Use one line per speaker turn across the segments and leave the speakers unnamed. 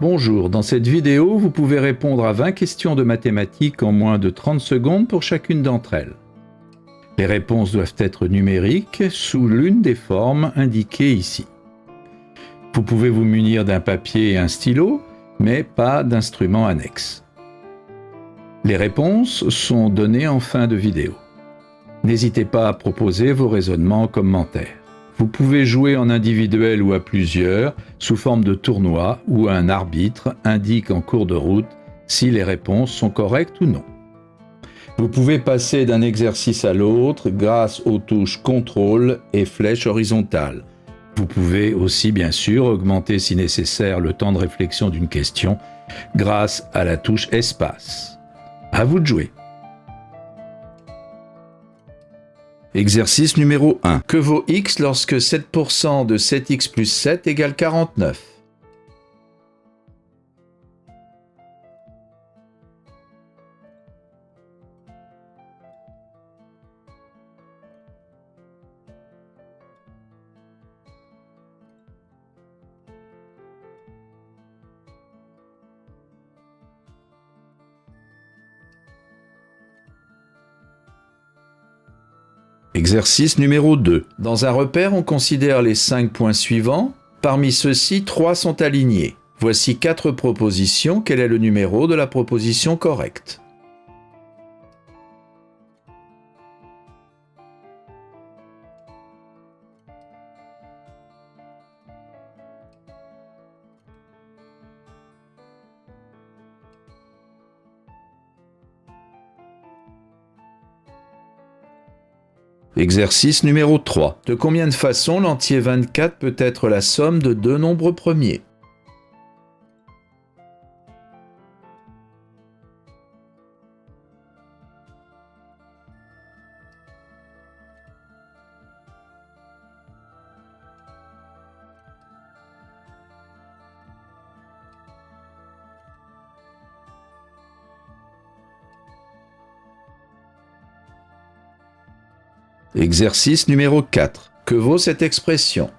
Bonjour, dans cette vidéo, vous pouvez répondre à 20 questions de mathématiques en moins de 30 secondes pour chacune d'entre elles. Les réponses doivent être numériques sous l'une des formes indiquées ici. Vous pouvez vous munir d'un papier et un stylo, mais pas d'instrument annexe. Les réponses sont données en fin de vidéo. N'hésitez pas à proposer vos raisonnements en commentaire. Vous pouvez jouer en individuel ou à plusieurs, sous forme de tournoi, où un arbitre indique en cours de route si les réponses sont correctes ou non. Vous pouvez passer d'un exercice à l'autre grâce aux touches contrôle et flèche horizontale. Vous pouvez aussi bien sûr augmenter si nécessaire le temps de réflexion d'une question grâce à la touche espace. À vous de jouer. Exercice numéro 1. Que vaut x lorsque 7% de 7x plus 7 égale 49? Exercice numéro 2. Dans un repère, on considère les 5 points suivants. Parmi ceux-ci, 3 sont alignés. Voici 4 propositions. Quel est le numéro de la proposition correcte? Exercice numéro 3. De combien de façons l'entier 24 peut être la somme de deux nombres premiers? Exercice numéro 4. Que vaut cette expression?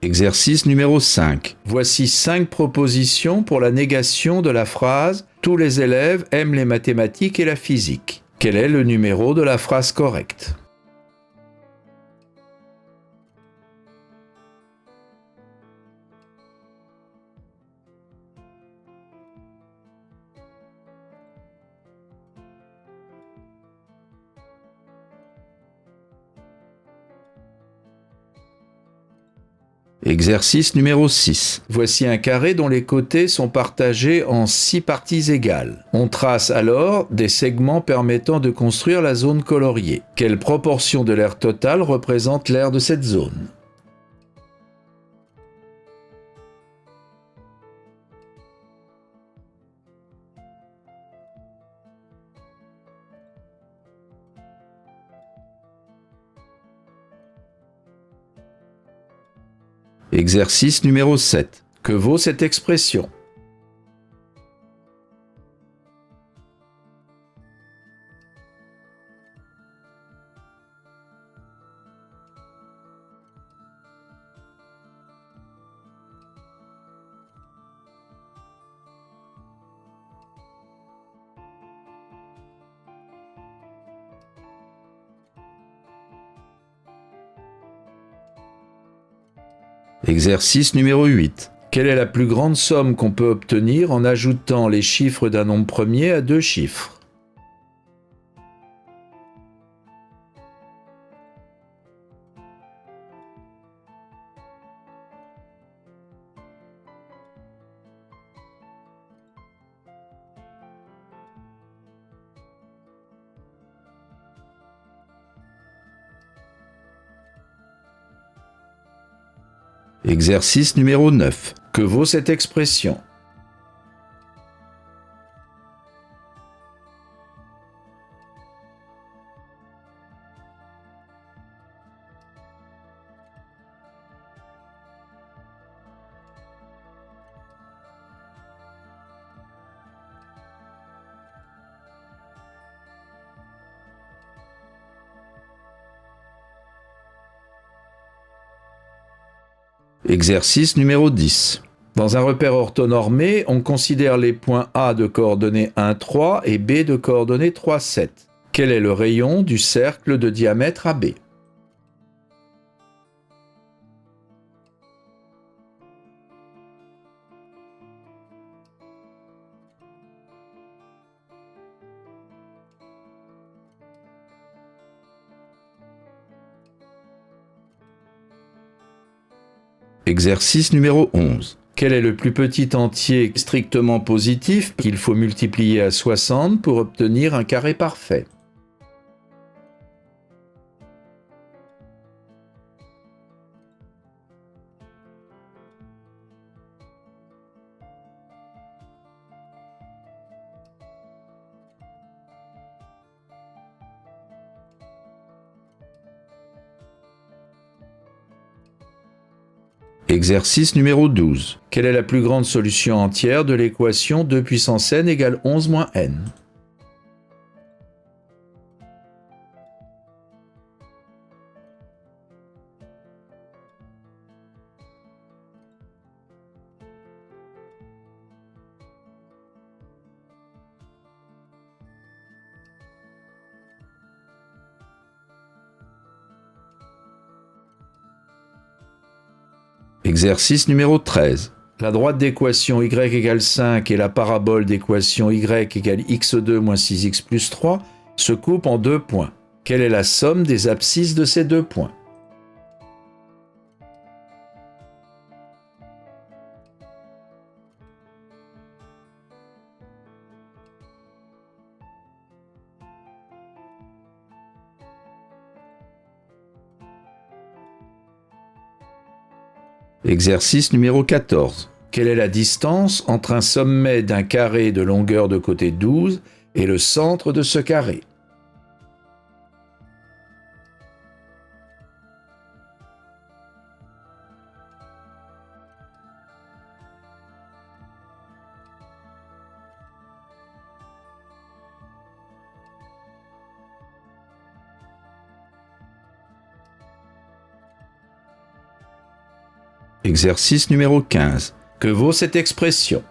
Exercice numéro 5. Voici 5 propositions pour la négation de la phrase « Tous les élèves aiment les mathématiques et la physique ». Quel est le numéro de la phrase correcte? Exercice numéro 6. Voici un carré dont les côtés sont partagés en 6 parties égales. On trace alors des segments permettant de construire la zone coloriée. Quelle proportion de l'aire totale représente l'aire de cette zone? Exercice numéro 7. Que vaut cette expression? Exercice numéro 8. Quelle est la plus grande somme qu'on peut obtenir en ajoutant les chiffres d'un nombre premier à deux chiffres? Exercice numéro 9. Que vaut cette expression? Exercice numéro 10. Dans un repère orthonormé, on considère les points A de coordonnées 1, 3 et B de coordonnées 3, 7. Quel est le rayon du cercle de diamètre AB? Exercice numéro 11. Quel est le plus petit entier strictement positif qu'il faut multiplier à 60 pour obtenir un carré parfait? Exercice numéro 12. Quelle est la plus grande solution entière de l'équation 2 puissance n égale 11 moins n? Exercice numéro 13. La droite d'équation y égale 5 et la parabole d'équation y égale x2 moins 6x plus 3 se coupent en 2 points. Quelle est la somme des abscisses de ces 2 points? Exercice numéro 14. Quelle est la distance entre un sommet d'un carré de longueur de côté 12 et le centre de ce carré? Exercice numéro 15. Que vaut cette expression?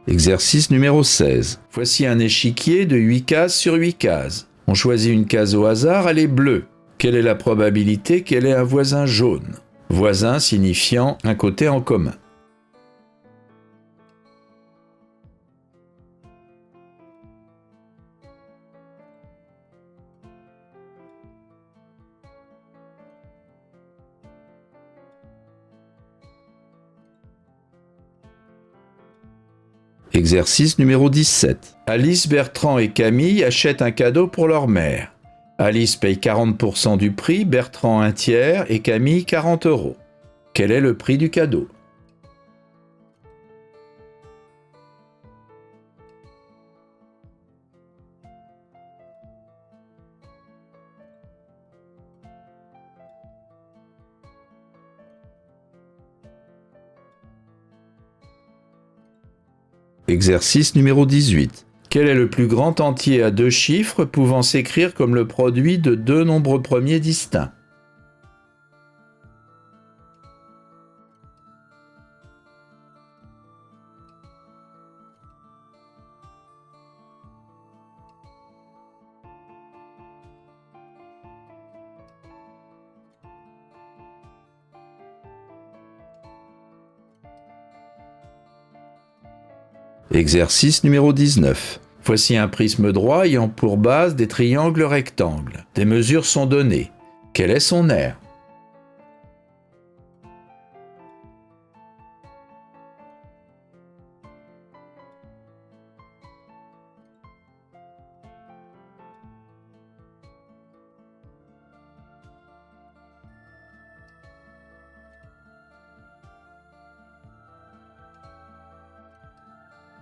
Exercice numéro 16. Voici un échiquier de 8 cases sur 8 cases. On choisit une case au hasard, elle est bleue. Quelle est la probabilité qu'elle ait un voisin jaune? Voisin signifiant un côté en commun. Exercice numéro 17. Alice, Bertrand et Camille achètent un cadeau pour leur mère. Alice paye 40% du prix, Bertrand un tiers et Camille 40 euros. Quel est le prix du cadeau? Exercice numéro 18. Quel est le plus grand entier à 2 chiffres pouvant s'écrire comme le produit de 2 nombres premiers distincts? Exercice numéro 19. Voici un prisme droit ayant pour base des triangles rectangles. Des mesures sont données. Quel est son aire?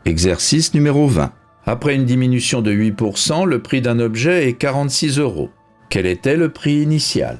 Exercice numéro 20. Après une diminution de 8%, le prix d'un objet est 46 €. Quel était le prix initial ?